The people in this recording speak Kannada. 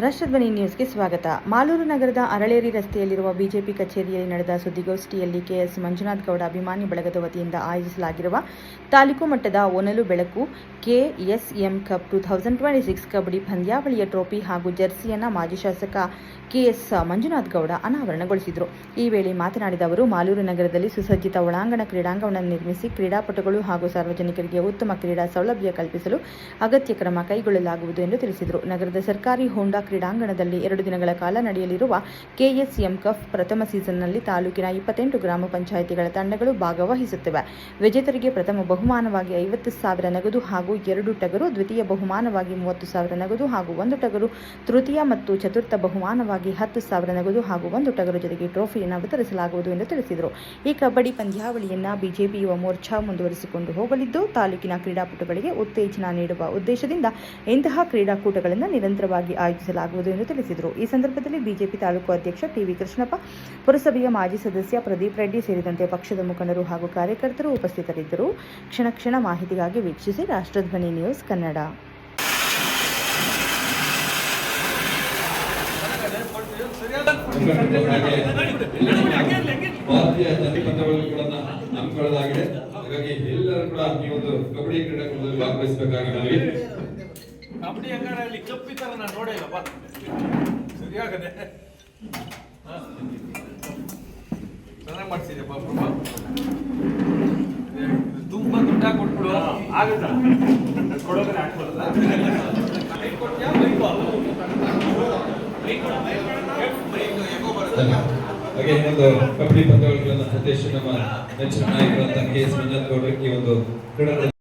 ರಾಷ್ಟ್ರಧ್ವನಿ ನ್ಯೂಸ್ಗೆ ಸ್ವಾಗತ. ಮಾಲೂರು ನಗರದ ಅರಳೇರಿ ರಸ್ತೆಯಲ್ಲಿರುವ ಬಿಜೆಪಿ ಕಚೇರಿಯಲ್ಲಿ ನಡೆದ ಸುದ್ದಿಗೋಷ್ಠಿಯಲ್ಲಿ ಕೆಎಸ್ ಮಂಜುನಾಥ್ ಗೌಡ ಅಭಿಮಾನಿ ಬಳಗದ ವತಿಯಿಂದ ಆಯೋಜಿಸಲಾಗಿರುವ ತಾಲೂಕು ಮಟ್ಟದ ಒನಲು ಬೆಳಕು ಕೆಎಸ್ಎಂ ಕಪ್ 2026 ಕಬಡ್ಡಿ ಪಂದ್ಯಾವಳಿಯ ಟ್ರೋಫಿ ಹಾಗೂ ಜರ್ಸಿಯನ್ನು ಮಾಜಿ ಶಾಸಕ ಕೆಎಸ್ ಮಂಜುನಾಥ್ ಗೌಡ ಅನಾವರಣಗೊಳಿಸಿದರು. ಈ ವೇಳೆ ಮಾತನಾಡಿದ ಅವರು, ಮಾಲೂರು ನಗರದಲ್ಲಿ ಸುಸಜ್ಜಿತ ಒಳಾಂಗಣ ಕ್ರೀಡಾಂಗಣವನ್ನು ನಿರ್ಮಿಸಿ ಕ್ರೀಡಾಪಟುಗಳು ಹಾಗೂ ಸಾರ್ವಜನಿಕರಿಗೆ ಉತ್ತಮ ಕ್ರೀಡಾ ಸೌಲಭ್ಯ ಕಲ್ಪಿಸಲು ಅಗತ್ಯ ಕ್ರಮ ಕೈಗೊಳ್ಳಲಾಗುವುದು ಎಂದು ತಿಳಿಸಿದರು. ನಗರದ ಸರ್ಕಾರಿ ಹೋಂಡಾ ಕ್ರೀಡಾಂಗಣದಲ್ಲಿ 2 ದಿನಗಳ ಕಾಲ ನಡೆಯಲಿರುವ ಕೆಎಸ್ಎಂ ಕಪ್ ಪ್ರಥಮ ಸೀಸನ್ನಲ್ಲಿ ತಾಲೂಕಿನ 28 ಗ್ರಾಮ ಪಂಚಾಯಿತಿಗಳ ತಂಡಗಳು ಭಾಗವಹಿಸುತ್ತಿವೆ. ವಿಜೇತರಿಗೆ ಪ್ರಥಮ ಬಹುಮಾನವಾಗಿ 50,000 ನಗದು ಹಾಗೂ 2 ಟಗರು, ದ್ವಿತೀಯ ಬಹುಮಾನವಾಗಿ 30,000 ನಗದು ಹಾಗೂ 1 ಟಗರು, ತೃತೀಯ ಮತ್ತು ಚತುರ್ಥ ಬಹುಮಾನವಾಗಿ 10,000 ನಗದು ಹಾಗೂ 1 ಟಗರು ಜೊತೆಗೆ ಟ್ರೋಫಿಯನ್ನು ವಿತರಿಸಲಾಗುವುದು ಎಂದು ತಿಳಿಸಿದರು. ಈ ಕಬಡ್ಡಿ ಪಂದ್ಯಾವಳಿಯನ್ನು ಬಿಜೆಪಿ ಯುವ ಮೋರ್ಚಾ ಮುಂದುವರಿಸಿಕೊಂಡು ಹೋಗಲಿದ್ದು, ತಾಲೂಕಿನ ಕ್ರೀಡಾಪಟುಗಳಿಗೆ ಉತ್ತೇಜನ ನೀಡುವ ಉದ್ದೇಶದಿಂದ ಇಂತಹ ಕ್ರೀಡಾಕೂಟಗಳನ್ನು ನಿರಂತರವಾಗಿ ಆಯೋಜಿಸಲಾಗುವುದು ಎಂದು ತಿಳಿಸಿದರು. ಈ ಸಂದರ್ಭದಲ್ಲಿ ಬಿಜೆಪಿ ತಾಲೂಕು ಅಧ್ಯಕ್ಷ ಟಿವಿ ಕೃಷ್ಣಪ್ಪ, ಪುರಸಭೆಯ ಮಾಜಿ ಸದಸ್ಯ ಪ್ರದೀಪ್ ರೆಡ್ಡಿ ಸೇರಿದಂತೆ ಪಕ್ಷದ ಮುಖಂಡರು ಹಾಗೂ ಕಾರ್ಯಕರ್ತರು ಉಪಸ್ಥಿತರಿದ್ದರು. ಕ್ಷಣ ಕ್ಷಣ ಮಾಹಿತಿಗಾಗಿ ವೀಕ್ಷಿಸಿ ರಾಷ್ಟ್ರಧ್ವನಿ ನ್ಯೂಸ್ ಕನ್ನಡ. ಭಾರತೀಯ ಜನಪದಗಳು ಕೂಡ ನಂಬಿಕೊಳ್ಳಲಾಗಿದೆ. ಹಾಗಾಗಿ ಎಲ್ಲರೂ ಕೂಡ ಈ ಒಂದು ಕಬಡ್ಡಿ ಕ್ರೀಡಾಕೂಟದಲ್ಲಿ ಭಾಗವಹಿಸಬೇಕಾಗಿದೆ. ಕಬಡ್ಡಿ ಅಂಗಡಿಯಲ್ಲಿ ಕಪ್ಪಿ ತರ ನಾನು ನೋಡೇ ಇಲ್ಲ. ಸರಿಯಾಗದೆ ಚೆನ್ನಾಗಿ ಮಾಡ್ಸಿದ್ಯಪ್ಪ. ತುಂಬಾ ದುಡ್ಡ ಕೊಟ್ಬಿಡು ಆಗುತ್ತಾ ಕೊಡೋದ್ರೆ ಹಾಕ್ಬಾರಲ್ಲ. ಹಾಗೆ ಇನ್ನೊಂದು ಕಬಡ್ಡಿ ಪಂದ್ಯಾವಳಿಗಳನ್ನು ಉದ್ದೇಶ ನಮ್ಮ ನೆಚ್ಚಿನ ನಾಯಕರಂತ ಕೆಎಸ್ ಮಂಜುನಾಥ್ ಗೌಡರಿಗೆ ಈ ಒಂದು ಕ್ರೀಡಾ